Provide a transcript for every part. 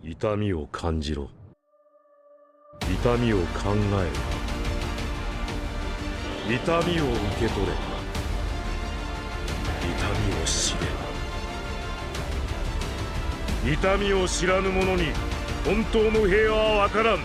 痛みを感じろ。痛みを考えろ。痛みを受け取れ。痛みを知れ。痛みを知らぬ者に本当の平和は分からん。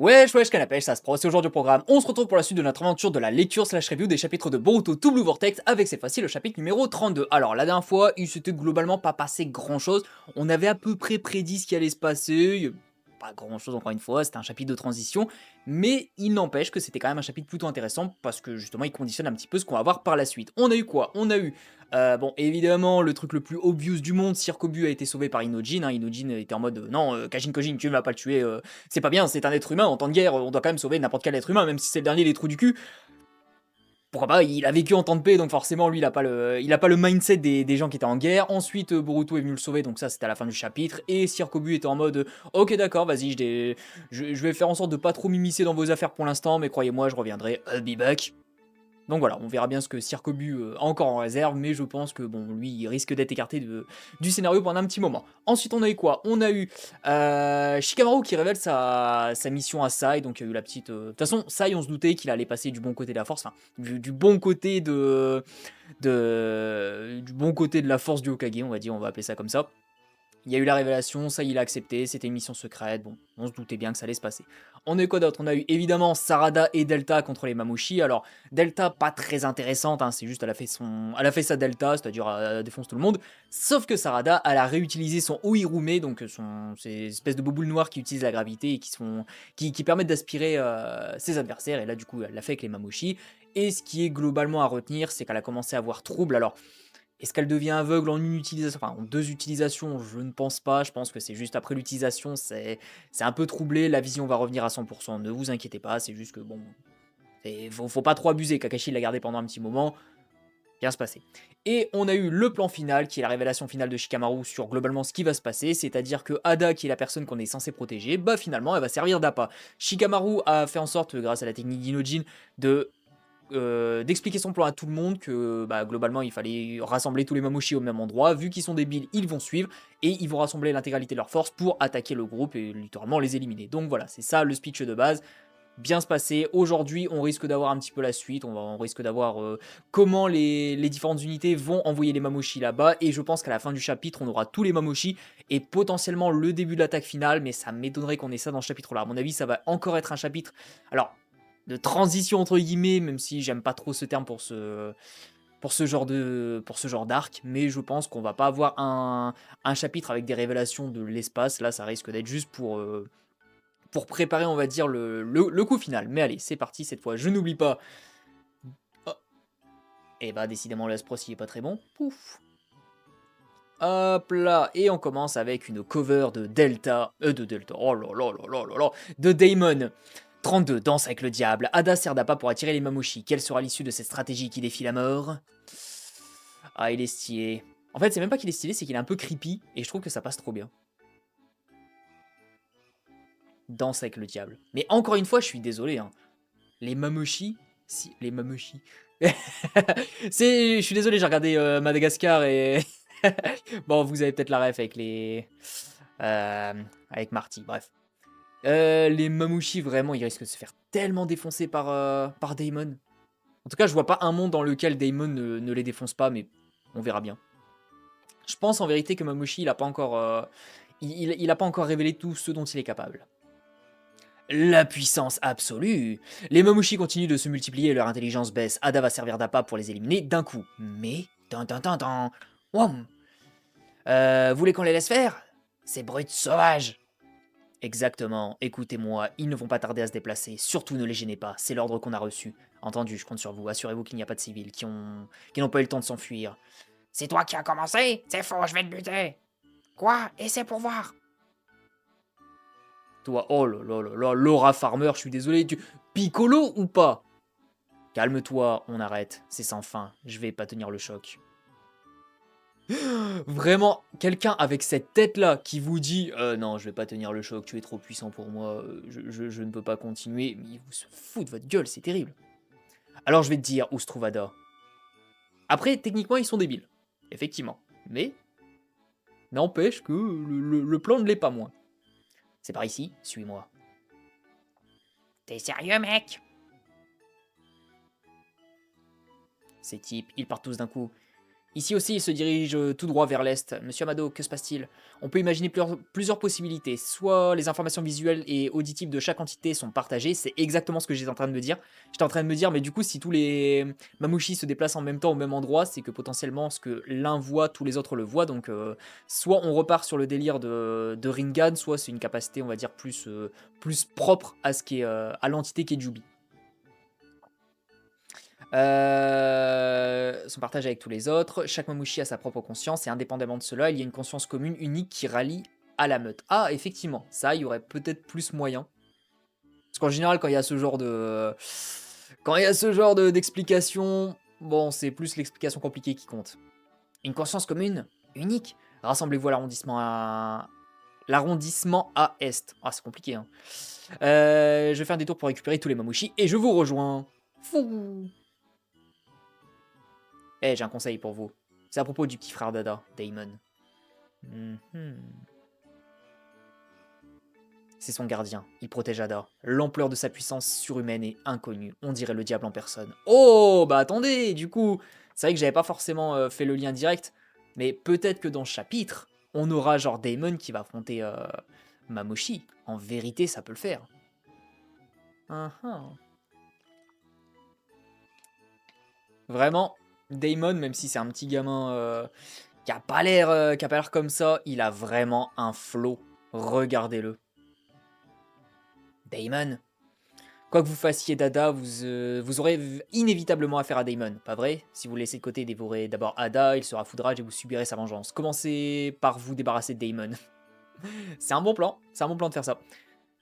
Wesh wesh canapé, ça se pro, c'est aujourd'hui au programme. On se retrouve pour la suite de notre aventure de la lecture slash review des chapitres de Boruto To Blue Vortex avec cette fois-ci le chapitre numéro 32. Alors la dernière fois, il s'était globalement pas passé grand chose. On avait à peu près prédit ce qui allait se passer. Pas grand chose encore une fois, c'était un chapitre de transition, mais il n'empêche que c'était quand même un chapitre plutôt intéressant parce que justement il conditionne un petit peu ce qu'on va voir par la suite. On a eu quoi? On a eu bon, évidemment, le truc le plus obvious du monde, Shirkobu a été sauvé par Inojin. Inojin était en mode non, Kajin Kojin, tu ne vas pas le tuer, c'est pas bien, c'est un être humain, en temps de guerre, on doit quand même sauver n'importe quel être humain, même si c'est le dernier des trous du cul. Pourquoi pas, il a vécu en temps de paix, donc forcément, lui, il a pas le mindset des gens qui étaient en guerre. Ensuite, Boruto est venu le sauver, donc ça, c'était à la fin du chapitre. Et Shirkobu était en mode, ok, d'accord, vas-y, je vais faire en sorte de pas trop m'immiscer dans vos affaires pour l'instant, mais croyez-moi, je reviendrai, I'll be back. Donc voilà, on verra bien ce que Shirkobu a encore en réserve, mais je pense que bon, lui, il risque d'être écarté du scénario pendant un petit moment. Ensuite, on a eu quoi? On a eu Shikamaru qui révèle sa mission à Sai, donc il y a eu la petite... De toute façon, Sai, on se doutait qu'il allait passer du bon côté de la force, enfin, du bon côté du bon côté de la force du Hokage, on va dire, on va appeler ça comme ça. Il y a eu la révélation, ça il a accepté, c'était une mission secrète, bon, on se doutait bien que ça allait se passer. On a eu quoi d'autre? On a eu évidemment Sarada et Delta contre les Mamouchi. Alors, Delta, pas très intéressante, hein, c'est juste elle a fait sa Delta, c'est-à-dire elle défonce tout le monde. Sauf que Sarada, elle a réutilisé son Oirume, donc ces espèces de boboules noires qui utilisent la gravité et qui permettent d'aspirer ses adversaires, et là du coup elle l'a fait avec les Mamouchi. Et ce qui est globalement à retenir, c'est qu'elle a commencé à avoir trouble. Alors, est-ce qu'elle devient aveugle en une utilisation, enfin en deux utilisations? Je ne pense pas, je pense que c'est juste après l'utilisation, c'est un peu troublé, la vision va revenir à 100%, ne vous inquiétez pas, c'est juste que bon, faut pas trop abuser, Kakashi l'a gardé pendant un petit moment, bien se passer. Et on a eu le plan final, qui est la révélation finale de Shikamaru sur globalement ce qui va se passer, c'est-à-dire que Ada, qui est la personne qu'on est censé protéger, bah finalement elle va servir d'appât. Shikamaru a fait en sorte, grâce à la technique d'Inojin, d'expliquer son plan à tout le monde, que bah, globalement il fallait rassembler tous les Mamouchi au même endroit, vu qu'ils sont débiles ils vont suivre, et ils vont rassembler l'intégralité de leur force pour attaquer le groupe et littéralement les éliminer. Donc voilà, c'est ça le speech de base, bien se passer. Aujourd'hui on risque d'avoir un petit peu la suite, on risque d'avoir comment les différentes unités vont envoyer les Mamouchi là-bas, et je pense qu'à la fin du chapitre on aura tous les Mamouchi, et potentiellement le début de l'attaque finale, mais ça m'étonnerait qu'on ait ça dans ce chapitre là, à mon avis ça va encore être un chapitre, alors de transition entre guillemets, même si j'aime pas trop ce terme pour ce genre d'arc, mais je pense qu'on va pas avoir un chapitre avec des révélations de l'espace, là ça risque d'être juste pour préparer on va dire le coup final. Mais allez, c'est parti cette fois, je n'oublie pas. Oh. Et bah décidément le Spross il est pas très bon, pouf. Hop là, et on commence avec une cover de Delta, oh là là là là là là, de Daemon. 32, danse avec le diable. Ada sert d'appât pour attirer les Mamouchi. Quelle sera l'issue de cette stratégie qui défie la mort? Ah, il est stylé. En fait, c'est même pas qu'il est stylé, c'est qu'il est un peu creepy, et je trouve que ça passe trop bien. Danse avec le diable. Mais encore une fois, je suis désolé, hein. Les Mamouchi... Si, les Mamouchi... Je suis désolé, j'ai regardé Madagascar et... bon, vous avez peut-être la ref avec les... avec Marty, bref. Les Mamouchi, vraiment, ils risquent de se faire tellement défoncer par Daemon. En tout cas, je vois pas un monde dans lequel Daemon ne les défonce pas, mais on verra bien. Je pense en vérité que Mamouchi, il a pas encore, il a pas encore révélé tout ce dont il est capable. La puissance absolue. Les Mamouchi continuent de se multiplier et leur intelligence baisse. Ada va servir d'appât pour les éliminer d'un coup. Mais... Wam. Vous voulez qu'on les laisse faire? Ces brutes sauvages. Exactement, écoutez-moi, ils ne vont pas tarder à se déplacer, surtout ne les gênez pas, c'est l'ordre qu'on a reçu. Entendu, je compte sur vous, assurez-vous qu'il n'y a pas de civils qui n'ont pas eu le temps de s'enfuir. C'est toi qui as commencé? C'est faux, je vais te buter. Quoi? Et c'est pour voir. Toi, oh là là là là, Laura Farmer, je suis désolé, tu... Piccolo ou pas? Calme-toi, on arrête, c'est sans fin, je vais pas tenir le choc. Vraiment, quelqu'un avec cette tête-là qui vous dit non, je vais pas tenir le choc, tu es trop puissant pour moi, je ne peux pas continuer, mais il vous se fout de votre gueule, c'est terrible. Alors je vais te dire où se trouve Ada. Après, techniquement, ils sont débiles. Effectivement. Mais, n'empêche que le plan ne l'est pas moins. C'est par ici, suis-moi. T'es sérieux, mec? Ces types, ils partent tous d'un coup. Ici aussi, ils se dirigent tout droit vers l'est. Monsieur Amado, que se passe-t-il? On peut imaginer plusieurs possibilités. Soit les informations visuelles et auditives de chaque entité sont partagées, c'est exactement ce que j'étais en train de me dire. J'étais en train de me dire, mais du coup, si tous les Mamouchis se déplacent en même temps au même endroit, c'est que potentiellement, ce que l'un voit, tous les autres le voient. Donc, soit on repart sur le délire de Ringan, soit c'est une capacité, on va dire, plus propre à ce qui est, à l'entité qui est Jubi. Son partage avec tous les autres. Chaque Mamouchi a sa propre conscience et indépendamment de cela, il y a une conscience commune unique qui rallie à la meute. Ah, effectivement, ça, il y aurait peut-être plus moyen. Parce qu'en général, quand il y a ce genre de... Quand il y a ce genre d'explication, bon, c'est plus l'explication compliquée qui compte. Une conscience commune unique. Rassemblez-vous à l'arrondissement à Est. Ah, c'est compliqué, hein. Je vais faire un détour pour récupérer tous les Mamouchis et je vous rejoins. Fou. Eh, j'ai un conseil pour vous. C'est à propos du petit frère d'Ada, Damon. C'est son gardien. Il protège Ada. L'ampleur de sa puissance surhumaine est inconnue. On dirait le diable en personne. Oh, bah attendez, du coup, c'est vrai que j'avais pas forcément fait le lien direct, mais peut-être que dans ce chapitre, on aura genre Damon qui va affronter Mamoshi. En vérité, ça peut le faire. Vraiment, Damon, même si c'est un petit gamin qui a pas l'air comme ça, il a vraiment un flow. Regardez-le. Damon. Quoi que vous fassiez Dada, vous aurez inévitablement affaire à Damon, pas vrai? Si vous laissez de côté dévorer d'abord Ada, il sera foudrage et vous subirez sa vengeance. Commencez par vous débarrasser de Damon. C'est un bon plan de faire ça.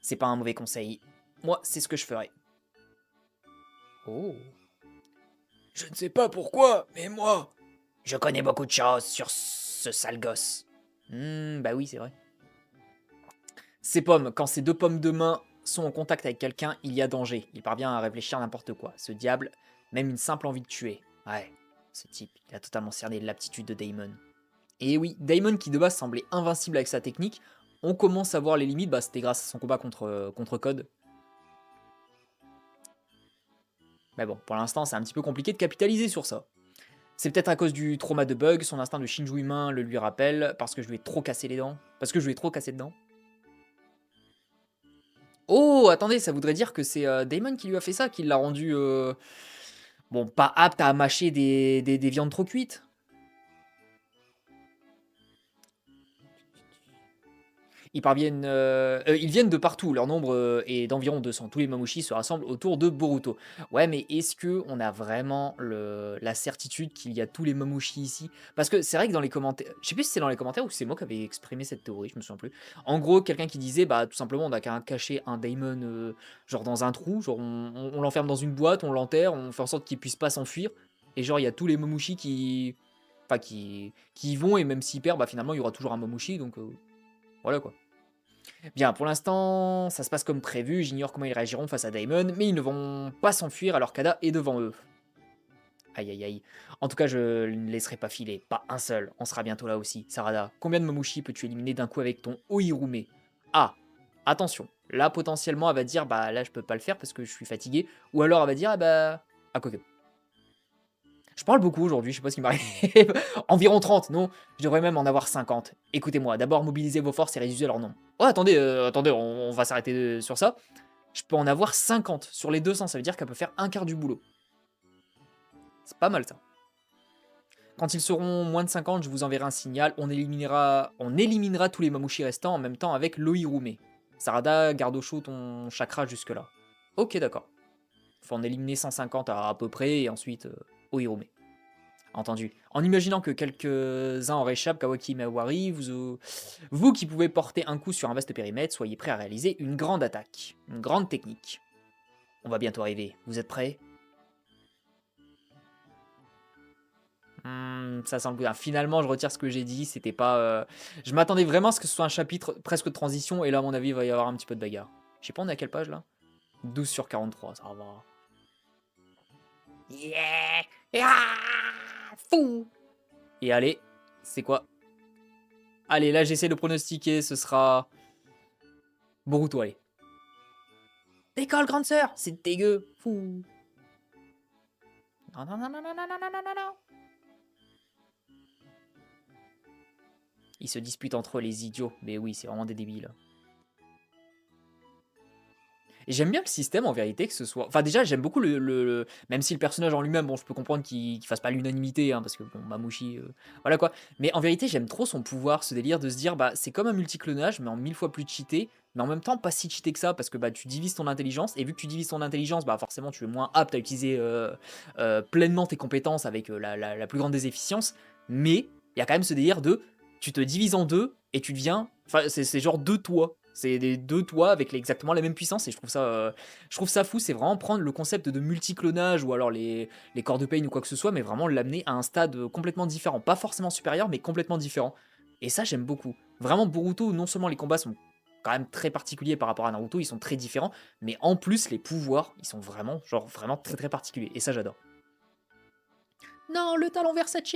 C'est pas un mauvais conseil. Moi, c'est ce que je ferais. Oh. Je ne sais pas pourquoi, mais moi, je connais beaucoup de choses sur ce sale gosse. Bah oui, c'est vrai. Ces pommes, quand ces deux pommes de main sont en contact avec quelqu'un, il y a danger. Il parvient à réfléchir à n'importe quoi. Ce diable, même une simple envie de tuer. Ouais, ce type, il a totalement cerné l'aptitude de Damon. Et oui, Damon qui de base semblait invincible avec sa technique, on commence à voir les limites, bah c'était grâce à son combat contre Code. Mais bon, pour l'instant, c'est un petit peu compliqué de capitaliser sur ça. C'est peut-être à cause du trauma de Bug, son instinct de Shinju humain le lui rappelle, parce que je lui ai trop cassé les dents. Parce que je lui ai trop cassé dedans. Oh, attendez, ça voudrait dire que c'est Damon qui lui a fait ça, qui l'a rendu, bon, pas apte à mâcher des viandes trop cuites. Ils viennent de partout, leur nombre est d'environ 200. Tous les Mamouchis se rassemblent autour de Boruto. Ouais, mais est-ce que on a vraiment la certitude qu'il y a tous les Mamouchis ici? Parce que c'est vrai que dans les commentaires, je sais plus si c'est dans les commentaires ou si c'est moi qui avais exprimé cette théorie, je me souviens plus. En gros, quelqu'un qui disait, bah tout simplement, on a qu'à cacher un Daemon genre dans un trou, genre on l'enferme dans une boîte, on l'enterre, on fait en sorte qu'il puisse pas s'enfuir, et genre il y a tous les Mamouchis enfin qui y vont, et même s'ils perdent, bah finalement il y aura toujours un Mamouchi, donc voilà quoi. Bien, pour l'instant, ça se passe comme prévu, j'ignore comment ils réagiront face à Daemon, mais ils ne vont pas s'enfuir alors qu'Ada est devant eux. Aïe aïe aïe. En tout cas, je ne laisserai pas filer, pas un seul, on sera bientôt là aussi. Sarada, combien de Mamushi peux-tu éliminer d'un coup avec ton Ohirume? Ah, attention, là potentiellement elle va dire, bah là je peux pas le faire parce que je suis fatigué, ou alors elle va dire, ah bah... Ah quoique. Je parle beaucoup aujourd'hui, je sais pas ce qui m'arrive. Environ 30, non, je devrais même en avoir 50. Écoutez-moi, d'abord mobilisez vos forces et réduisez leur nombre. Oh, attendez, on va s'arrêter sur ça. Je peux en avoir 50 sur les 200, ça veut dire qu'elle peut faire un quart du boulot. C'est pas mal ça. Quand ils seront moins de 50, je vous enverrai un signal. On éliminera tous les Mamushi restants en même temps avec l'Ohirume. Sarada, garde au chaud ton chakra jusque-là. Ok, d'accord. Faut en éliminer 150 à peu près et ensuite Ohirume. Entendu. En imaginant que quelques-uns en réchappent, Kawaki Mawari, vous qui pouvez porter un coup sur un vaste périmètre, soyez prêts à réaliser une grande attaque. Une grande technique. On va bientôt arriver. Vous êtes prêts? Ça semble bien. Finalement, je retire ce que j'ai dit. C'était pas. Je m'attendais vraiment à ce que ce soit un chapitre presque de transition. Et là, à mon avis, il va y avoir un petit peu de bagarre. Je sais pas, on est à quelle page là? 12 sur 43, ça va. Yeah! Ah! Fou. Et allez, c'est quoi? Allez, là j'essaie de pronostiquer, ce sera... Boruto, allez. Décolle, grande sœur, c'est dégueu. Fou. Non, non, non, non, non, non, non, non, non, non. Ils se disputent entre eux, les idiots. Mais oui, c'est vraiment des débiles. Et j'aime bien le système, en vérité, que ce soit... Enfin, déjà, j'aime beaucoup Même si le personnage en lui-même, bon, je peux comprendre qu'il fasse pas l'unanimité, hein, parce que, bon, Mamouchi... Voilà, quoi. Mais en vérité, j'aime trop son pouvoir, ce délire de se dire, bah, c'est comme un multiclonage, mais en 1000 fois plus cheaté, mais en même temps, pas si cheaté que ça, parce que, bah, tu divises ton intelligence, et vu que tu divises ton intelligence, bah, forcément, tu es moins apte à utiliser pleinement tes compétences avec la plus grande des efficiences, mais il y a quand même ce délire de... Tu te divises en deux, et tu deviens... Enfin, c'est genre deux toi. C'est des deux toits avec exactement la même puissance et je trouve ça fou. C'est vraiment prendre le concept de multiclonage ou alors les corps de Pain ou quoi que ce soit, mais vraiment l'amener à un stade complètement différent. Pas forcément supérieur, mais complètement différent. Et ça, j'aime beaucoup. Vraiment, Boruto, non seulement les combats sont quand même très particuliers par rapport à Naruto, ils sont très différents, mais en plus, les pouvoirs, ils sont vraiment, genre, vraiment très très particuliers. Et ça, j'adore. Non, le talon Versace.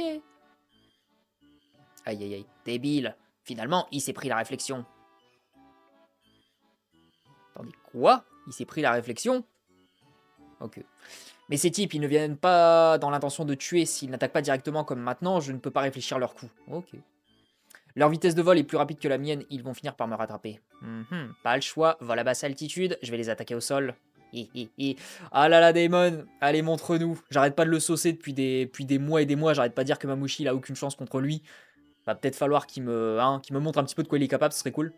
Aïe aïe aïe, débile. Finalement, il s'est pris la réflexion. Attendez, quoi? Il s'est pris la réflexion? Ok. Mais ces types, ils ne viennent pas dans l'intention de tuer. S'ils n'attaquent pas directement comme maintenant, je ne peux pas réfléchir leur coup. Ok. Leur vitesse de vol est plus rapide que la mienne, ils vont finir par me rattraper. Pas le choix, vol à basse altitude, je vais les attaquer au sol. Ah là là, Daemon, allez, montre-nous. J'arrête pas de le saucer depuis des mois et des mois, j'arrête pas de dire que Mamouchi, il a aucune chance contre lui. Va peut-être falloir qu'il me montre un petit peu de quoi il est capable, ce serait cool.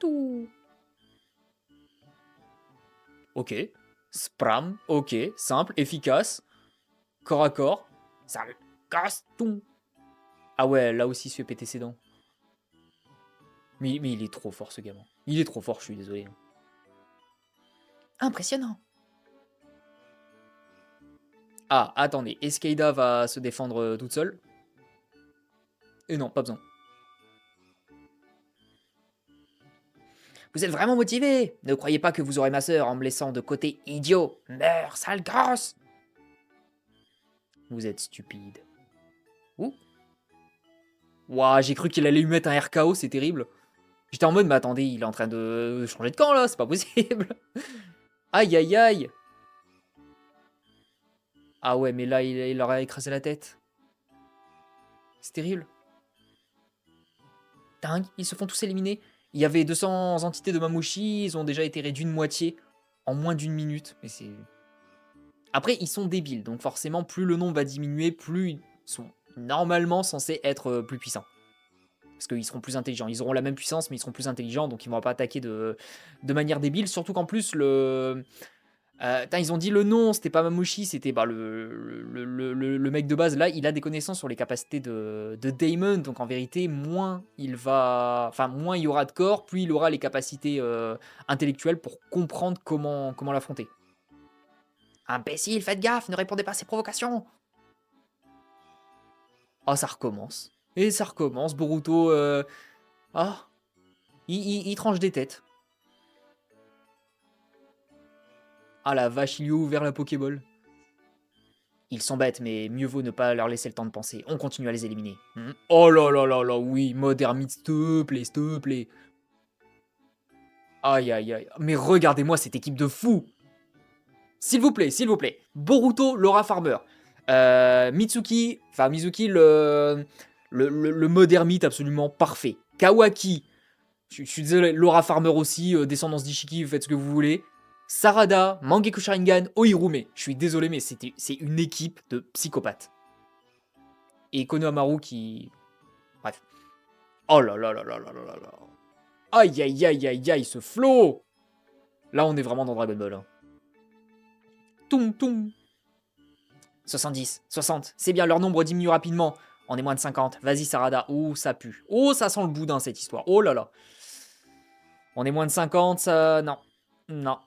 Tout. Ok. Spram, ok. Simple, efficace. Corps à corps. Sale gosse. Toum. Ah ouais, là aussi, il se fait péter ses dents. Mais il est trop fort, ce gamin. Il est trop fort, je suis désolé. Impressionnant. Ah, attendez. Eskeida va se défendre toute seule. Et non, pas besoin. Vous êtes vraiment motivé. Ne croyez pas que vous aurez ma sœur en me laissant de côté, idiot. Meurs, sale gosse. Vous êtes stupide. Ouh. Ouah, j'ai cru qu'il allait lui mettre un RKO, c'est terrible. J'étais en mode, mais attendez, il est en train de changer de camp là, c'est pas possible. Aïe aïe aïe. Ah ouais, mais là, il leur a écrasé la tête. C'est terrible. Dingue, ils se font tous éliminer. Il y avait 200 entités de Mamouchi, ils ont déjà été réduits de moitié en moins d'une minute. Mais c'est... Après, ils sont débiles, donc forcément, plus le nombre va diminuer, plus ils sont normalement censés être plus puissants. Parce qu'ils seront plus intelligents. Ils auront la même puissance, mais ils seront plus intelligents, donc ils ne vont pas attaquer de manière débile. Surtout qu'en plus, ils ont dit le nom, c'était pas Mamouchi, c'était le mec de base. Là, il a des connaissances sur les capacités de Daemon, donc en vérité, moins il y aura de corps, plus il aura les capacités intellectuelles pour comprendre comment l'affronter. Imbécile, faites gaffe, ne répondez pas à ces provocations. Ah, ça recommence. Et ça recommence. Boruto, il tranche des têtes. Ah la vache, il lui a ouvert la Pokéball. Ils sont bêtes, mais mieux vaut ne pas leur laisser le temps de penser. On continue à les éliminer. Oh là là là là, oui, mode ermite, s'il te plaît, s'il te plaît. Aïe aïe aïe. Mais regardez-moi cette équipe de fous. S'il vous plaît, s'il vous plaît. Boruto, Laura Farmer. Mizuki, le mode ermite absolument parfait. Kawaki, je suis désolé, Laura Farmer aussi, descendance d'Ishiki, vous faites ce que vous voulez. Sarada, Mangekyou Sharingan, Ohirume. Je suis désolé, mais c'est une équipe de psychopathes. Et Konohamaru qui... Bref. Oh là là là là là là là là. Aïe aïe aïe aïe aïe, ce flow. Là, on est vraiment dans Dragon Ball. Hein. Toum toum. 70, 60, c'est bien, leur nombre diminue rapidement. On est moins de 50. Vas-y, Sarada. Oh, ça pue. Oh, ça sent le boudin, cette histoire. Oh là là. On est moins de 50, ça... Non. Non.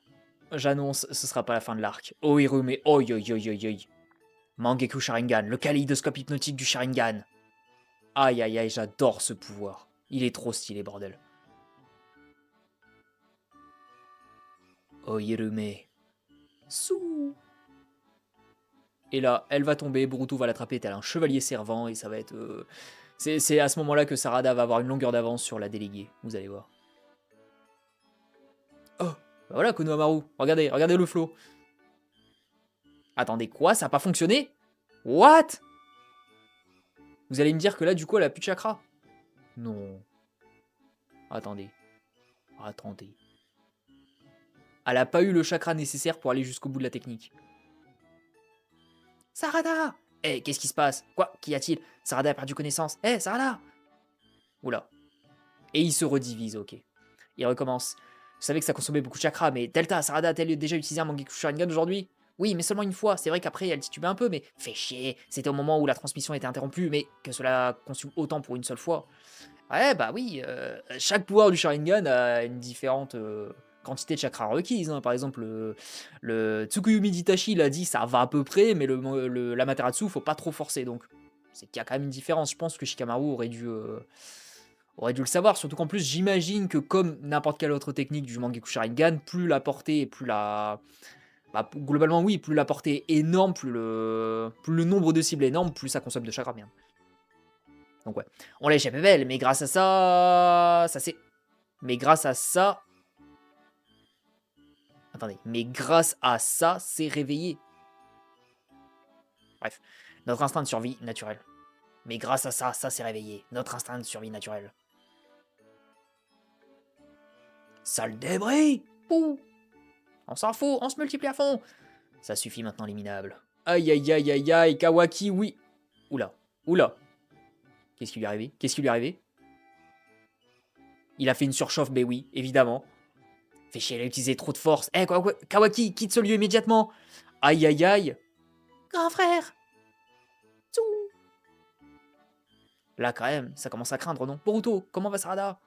J'annonce, ce sera pas la fin de l'arc. Oh, Hirume. Oi, oi, oi, oi, oi. Mangekyou Sharingan, le kaléidoscope hypnotique du Sharingan. Aïe, aïe, aïe, j'adore ce pouvoir. Il est trop stylé, bordel. Oh, Hirume. Sou. Et là, elle va tomber, Boruto va l'attraper tel un chevalier servant, et ça va être... C'est à ce moment-là que Sarada va avoir une longueur d'avance sur la déléguée, vous allez voir. Oh, bah voilà Konohamaru, regardez le flow. Attendez, quoi? Ça a pas fonctionné? What? Vous allez me dire que là, du coup, elle a plus de chakra? Non. Attendez. Elle a pas eu le chakra nécessaire pour aller jusqu'au bout de la technique. Sarada! Eh, qu'est-ce qui se passe? Quoi? Qu'y a-t-il? Sarada a perdu connaissance. Eh, Sarada! Oula. Et il se redivise, ok. Il recommence. Vous savez que ça consommait beaucoup de chakra, mais Delta, Sarada a-t-elle déjà utilisé un Mangekyou Sharingan aujourd'hui? Oui, mais seulement une fois. C'est vrai qu'après, elle titubait un peu, mais fait chier. C'était au moment où la transmission était interrompue, mais que cela consume autant pour une seule fois. Ouais, bah oui, chaque pouvoir du Sharingan a une différente quantité de chakra requise. Hein. Par exemple, le Tsukuyumi d'Itachi l'a dit, ça va à peu près, mais l'Amaterasu, faut pas trop forcer. Donc, c'est qu'il y a quand même une différence. Je pense que Shikamaru aurait dû le savoir. Surtout qu'en plus, j'imagine que comme n'importe quelle autre technique du Mangekyou Sharingan, plus la portée et plus la... Bah, globalement, oui, plus la portée est énorme, plus le nombre de cibles est énorme, plus ça consomme de chakra bien. Donc ouais, on l'a échappé belle, mais grâce à ça, c'est... Mais grâce à ça... Attendez, mais grâce à ça, c'est réveillé. Bref, notre instinct de survie naturel. Mais grâce à ça, c'est réveillé. Notre instinct de survie naturel. Sale débris! Pouh! On s'en fout, on se multiplie à fond. Ça suffit maintenant, les minables. Aïe aïe aïe aïe aïe, Kawaki, oui. Oula, oula. Qu'est-ce qui lui est arrivé? Qu'est-ce qui lui est arrivé? Il a fait une surchauffe, mais oui, évidemment. Fait chier, il a utilisé trop de force. Eh, quoi, Kawaki, quitte ce lieu immédiatement. Aïe aïe aïe. Grand frère. Tsou. Là, quand même, ça commence à craindre, non? Boruto, comment va Sarada?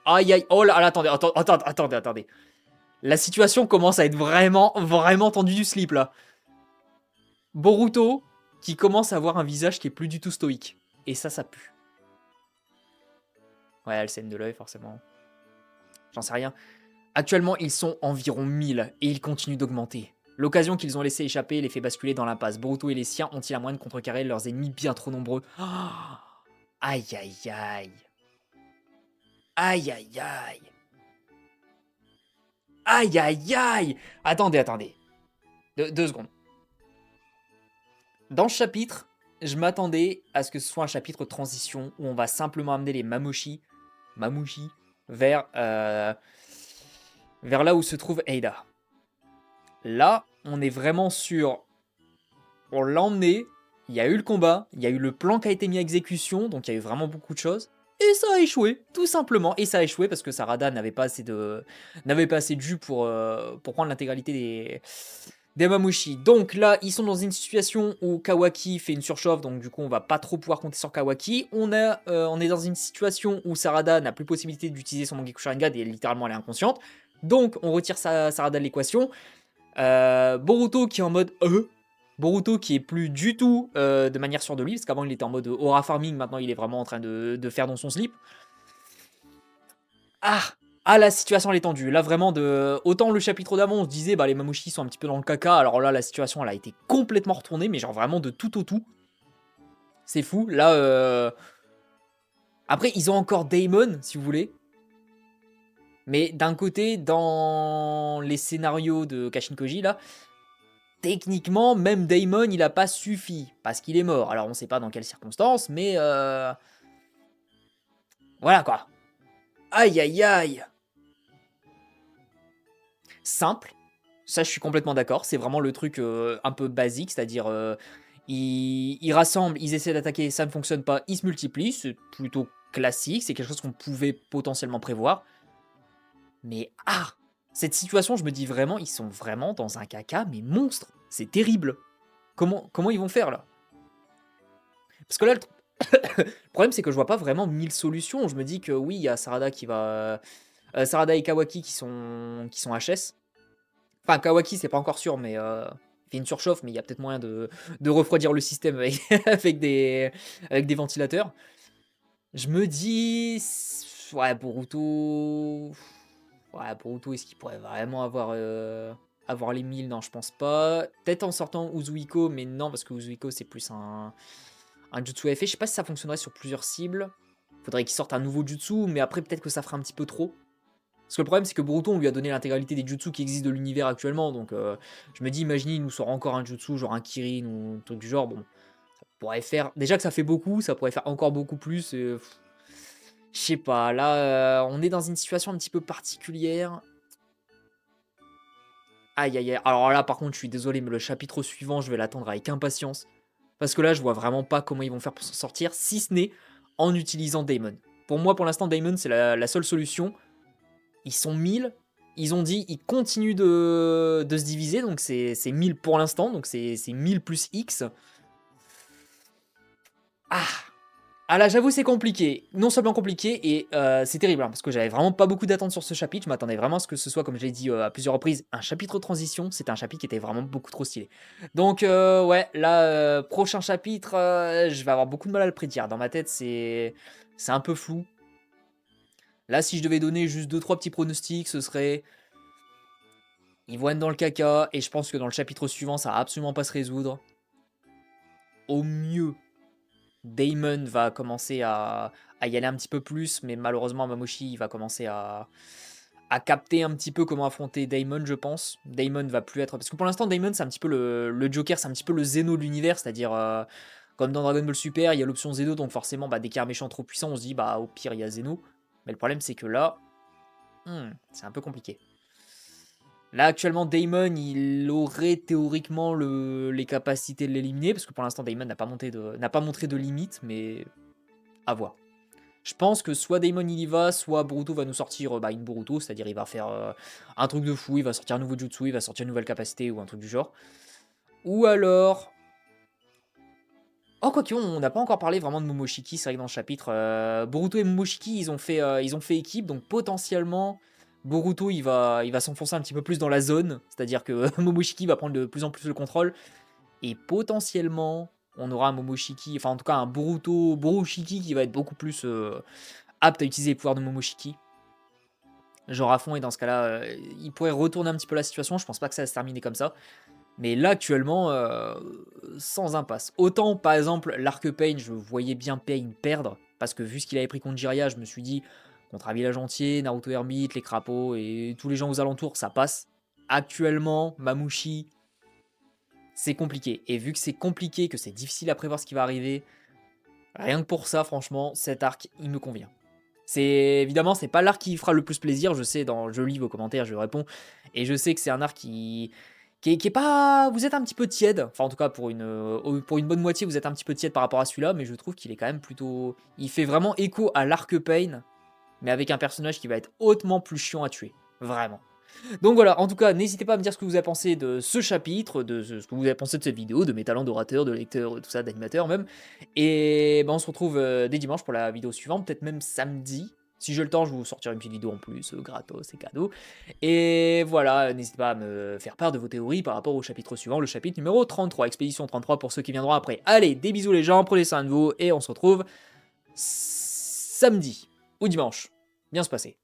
Aïe aïe, oh là, attendez. La situation commence à être vraiment tendue du slip, là. Boruto, qui commence à avoir un visage qui est plus du tout stoïque. Et ça pue. Ouais, elle saigne de l'œil, forcément. J'en sais rien. Actuellement, ils sont environ 1000 et ils continuent d'augmenter. L'occasion qu'ils ont laissé échapper les fait basculer dans l'impasse. Boruto et les siens ont-ils la moyen de contrecarrer leurs ennemis bien trop nombreux? Oh, aïe aïe aïe. Aïe aïe aïe. Aïe aïe aïe. Attendez. Deux secondes. Dans ce chapitre, je m'attendais à ce que ce soit un chapitre de transition où on va simplement amener les Mamouchi vers là où se trouve Eida. Là, on est vraiment sur... On l'a emmené, il y a eu le combat, il y a eu le plan qui a été mis à exécution, donc il y a eu vraiment beaucoup de choses. Et ça a échoué, tout simplement. Et ça a échoué parce que Sarada n'avait pas assez de jus pour prendre l'intégralité des Mamouchi. Donc là, ils sont dans une situation où Kawaki fait une surchauffe, donc du coup, on va pas trop pouvoir compter sur Kawaki. On est dans une situation où Sarada n'a plus possibilité d'utiliser son Mangekyou Sharingan et littéralement elle est inconsciente. Donc on retire Sarada de l'équation. Boruto qui est en mode Boruto qui est plus du tout de manière sûre de lui, parce qu'avant il était en mode aura farming, maintenant il est vraiment en train de faire dans son slip. La situation elle est tendue. Là vraiment, autant le chapitre d'avant on se disait bah les Mamouchi sont un petit peu dans le caca, alors là la situation elle a été complètement retournée, mais genre vraiment de tout au tout. C'est fou. Là, après ils ont encore Daemon si vous voulez. Mais d'un côté, dans les scénarios de Kashin Koji, là, techniquement, même Daemon, il a pas suffi, parce qu'il est mort. Alors, on sait pas dans quelles circonstances, mais... Voilà, quoi. Aïe, aïe, aïe. Simple. Ça, je suis complètement d'accord. C'est vraiment le truc un peu basique, c'est-à-dire... ils rassemblent, ils essaient d'attaquer, ça ne fonctionne pas, ils se multiplient. C'est plutôt classique, c'est quelque chose qu'on pouvait potentiellement prévoir. Mais cette situation, je me dis vraiment, ils sont vraiment dans un caca, mais monstre. C'est terrible. Comment ils vont faire là? Parce que là, le problème c'est que je vois pas vraiment 1000 solutions. Je me dis que oui, il y a Sarada qui va... Sarada et Kawaki qui sont HS. Enfin, Kawaki, c'est pas encore sûr, mais... il fait une surchauffe, mais il y a peut-être moyen de refroidir le système avec des ventilateurs. Je me dis... Ouais, Boruto... Ouais, Boruto, est-ce qu'il pourrait vraiment avoir Avoir les 1000, non, je pense pas. Peut-être en sortant Uzuiko, mais non, parce que Uzuiko, c'est plus un jutsu effet. Je sais pas si ça fonctionnerait sur plusieurs cibles. Faudrait qu'il sorte un nouveau jutsu, mais après, peut-être que ça ferait un petit peu trop. Parce que le problème, c'est que Boruto, on lui a donné l'intégralité des jutsu qui existent de l'univers actuellement. Donc, je me dis, imaginez, il nous sort encore un jutsu, genre un Kirin ou un truc du genre. Bon, ça pourrait faire. Déjà que ça fait beaucoup, ça pourrait faire encore beaucoup plus. Je sais pas. Là, on est dans une situation un petit peu particulière. Aïe aïe aïe. Alors là, par contre, je suis désolé, mais le chapitre suivant, je vais l'attendre avec impatience. Parce que là, je vois vraiment pas comment ils vont faire pour s'en sortir, si ce n'est en utilisant Daemon. Pour moi, pour l'instant, Daemon, c'est la seule solution. Ils sont 1000. Ils ont dit, ils continuent de se diviser, donc c'est 1000 pour l'instant, donc c'est 1000 plus X. Ah, ah là, j'avoue, c'est compliqué. Non seulement compliqué, et c'est terrible, hein, parce que j'avais vraiment pas beaucoup d'attentes sur ce chapitre. Je m'attendais vraiment à ce que ce soit, comme je l'ai dit à plusieurs reprises, un chapitre de transition. C'était un chapitre qui était vraiment beaucoup trop stylé. Donc, ouais, là, prochain chapitre, je vais avoir beaucoup de mal à le prédire. Dans ma tête, c'est un peu flou. Là, si je devais donner juste 2-3 petits pronostics, ce serait... Ils vont être dans le caca, et je pense que dans le chapitre suivant, ça va absolument pas se résoudre. Au mieux, Daemon va commencer à y aller un petit peu plus, mais malheureusement, Mamoshi il va commencer à capter un petit peu comment affronter Daemon, je pense. Daemon va plus être... Parce que pour l'instant, Daemon, c'est un petit peu le Joker, c'est un petit peu le Zeno de l'univers, c'est-à-dire... comme dans Dragon Ball Super, il y a l'option Zeno, donc forcément, bah, dès qu'il y a un méchant trop puissant, on se dit, bah, au pire, il y a Zeno. Mais le problème, c'est que là, c'est un peu compliqué. Là, actuellement, Daemon, il aurait théoriquement les capacités de l'éliminer, parce que pour l'instant, Daemon n'a pas montré de limite, mais à voir. Je pense que soit Daemon il y va, soit Boruto va nous sortir une Boruto, c'est-à-dire il va faire un truc de fou, il va sortir un nouveau jutsu, il va sortir une nouvelle capacité ou un truc du genre. Ou alors... Oh, quoique, on n'a pas encore parlé vraiment de Momoshiki, c'est vrai que dans le chapitre, Boruto et Momoshiki, ils ont fait équipe, donc potentiellement... Boruto, il va s'enfoncer un petit peu plus dans la zone, c'est-à-dire que Momoshiki va prendre de plus en plus le contrôle, et potentiellement, on aura un Momoshiki, enfin en tout cas un Borushiki qui va être beaucoup plus apte à utiliser les pouvoirs de Momoshiki. Genre à fond, et dans ce cas-là, il pourrait retourner un petit peu la situation, je pense pas que ça va se terminer comme ça. Mais là, actuellement, sans impasse. Autant, par exemple, l'arc Pain, je voyais bien Pain perdre, parce que vu ce qu'il avait pris contre Jiraiya, je me suis dit... Contre un village entier, Naruto Hermite, les crapauds et tous les gens aux alentours, ça passe. Actuellement, Mamushi, c'est compliqué. Et vu que c'est compliqué, que c'est difficile à prévoir ce qui va arriver, rien que pour ça, franchement, cet arc, il me convient. Évidemment, c'est pas l'arc qui fera le plus plaisir, je sais, je lis vos commentaires, je réponds, et je sais que c'est un arc qui est pas... Vous êtes un petit peu tiède, enfin en tout cas pour une bonne moitié, vous êtes un petit peu tiède par rapport à celui-là, mais je trouve qu'il est quand même plutôt... Il fait vraiment écho à l'arc Pain, mais avec un personnage qui va être hautement plus chiant à tuer. Vraiment. Donc voilà, en tout cas, n'hésitez pas à me dire ce que vous avez pensé de ce chapitre, de ce que vous avez pensé de cette vidéo, de mes talents d'orateur, de lecteur, tout ça, d'animateur même. Et ben on se retrouve dès dimanche pour la vidéo suivante, peut-être même samedi. Si j'ai le temps, je vais vous sortir une petite vidéo en plus, gratos, et cadeau. Et voilà, n'hésitez pas à me faire part de vos théories par rapport au chapitre suivant, le chapitre numéro 33, Expédition 33 pour ceux qui viendront après. Allez, des bisous les gens, prenez soin de vous, et on se retrouve samedi ou dimanche. Bien se passer.